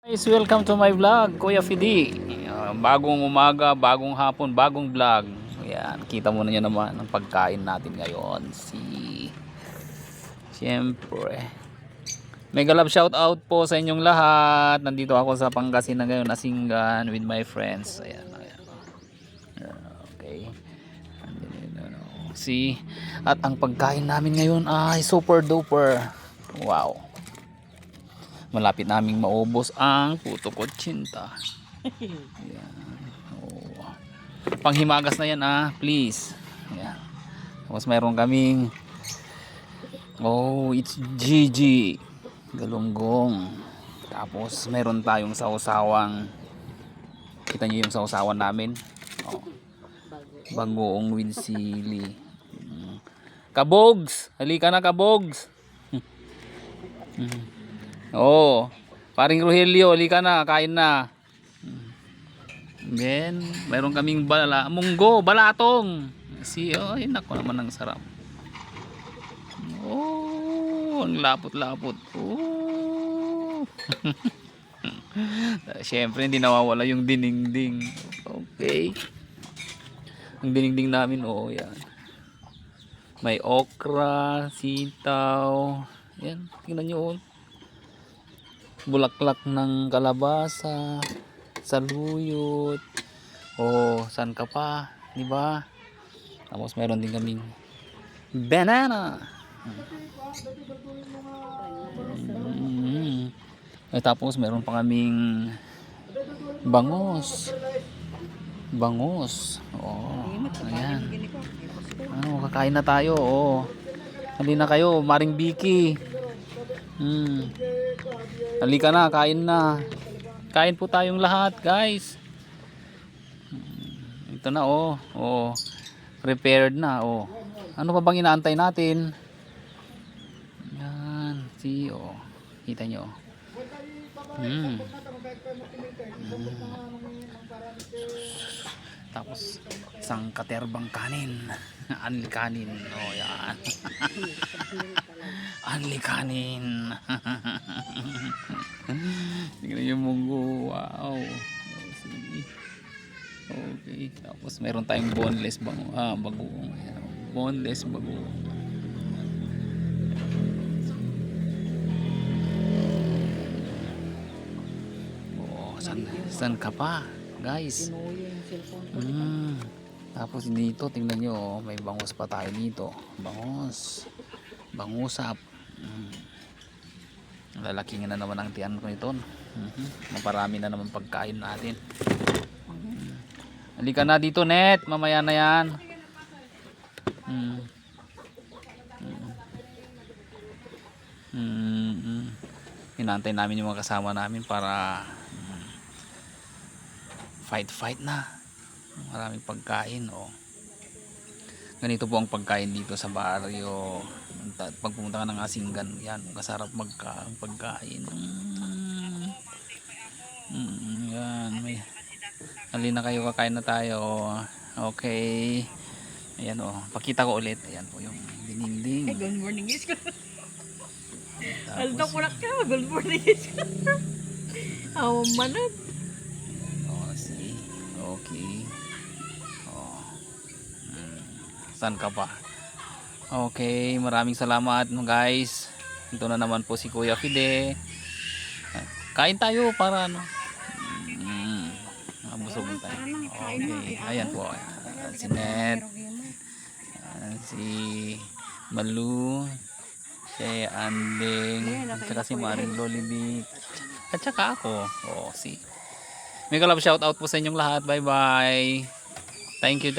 Guys, welcome to my vlog, Kuya Fidi. Bagong umaga, bagong hapon, bagong vlog. Ayan, kita mo na nyo naman ang pagkain natin ngayon. Siyempre, mega love shout out po sa inyong lahat. Nandito ako sa Pangasinan ngayon, Nasingan with my friends. Ayan, ayan. Okay. At ang pagkain namin ngayon ay super duper. Wow. Malapit naming maubos ang puto kotsinta. Ayan. Oh. Panghimagas na yan please. Ayan. Tapos mayroon kaming it's GG galunggong. Tapos mayroon tayong sausawang, kita nyo yung sausawan namin, bagoong with sili. Kabogs, halika na Kabogs. Paring Rogelio, halika na, kain na. Then, mayroon kaming munggo, balatong. Ay nako naman ang sarap. Ang lapot-lapot. Siyempre, hindi nawawala yung dinengding. Okay. Ang dinengding namin, yan. May okra, sitaw. Yan, tingnan nyo. Bulaklak ng kalabasa, saluyot. Saan ka pa, di ba? Tapos meron din kaming banana. Tapos meron pa kaming bangus. Ayan. Kakain na tayo. Hindi na kayo, Maring Vicky. Halika na, kain na. Kain po tayong lahat, guys. Ito na, prepared na, Ano pa bang inaantay natin? Yan, kita nyo. Tapos isang katerbang kanin. Anli kanin. Yan. Anli kanin. Tingnan yung munggo. Wow. Okay. Tapos meron tayong boneless bagoong. Boneless bagoong. Saan ka pa, guys? Tapos dito, tingnan nyo, may bangus pa tayo dito. Bangusap. Lalaking na naman ang tiyan ko nito. Maparami na naman pagkain natin. Halika na dito, Net. Mamaya na yan. Inaantay namin yung mga kasama namin para fight na. Maraming pagkain. Ganito po ang pagkain dito sa baryo. Pag pumunta ka ng Nasingan, yan, kasarap pagkain. Yan, halina kayo, kakain na tayo. Okay. Ayan, pakita ko ulit. Ayan po yung dininding. Good morning, guys. Alda ko na ka, good morning, guys. Manad. Okay. Saan ka pa? Okay, maraming salamat guys. Ito na naman po si Kuya Fide. Kain tayo para busog tayo. Okay, ayan po. Si Net, si Malu, si Anding, at saka si Maring Lolibic, at saka ako. Mega love shout out po sa inyong lahat. Bye bye. Thank you.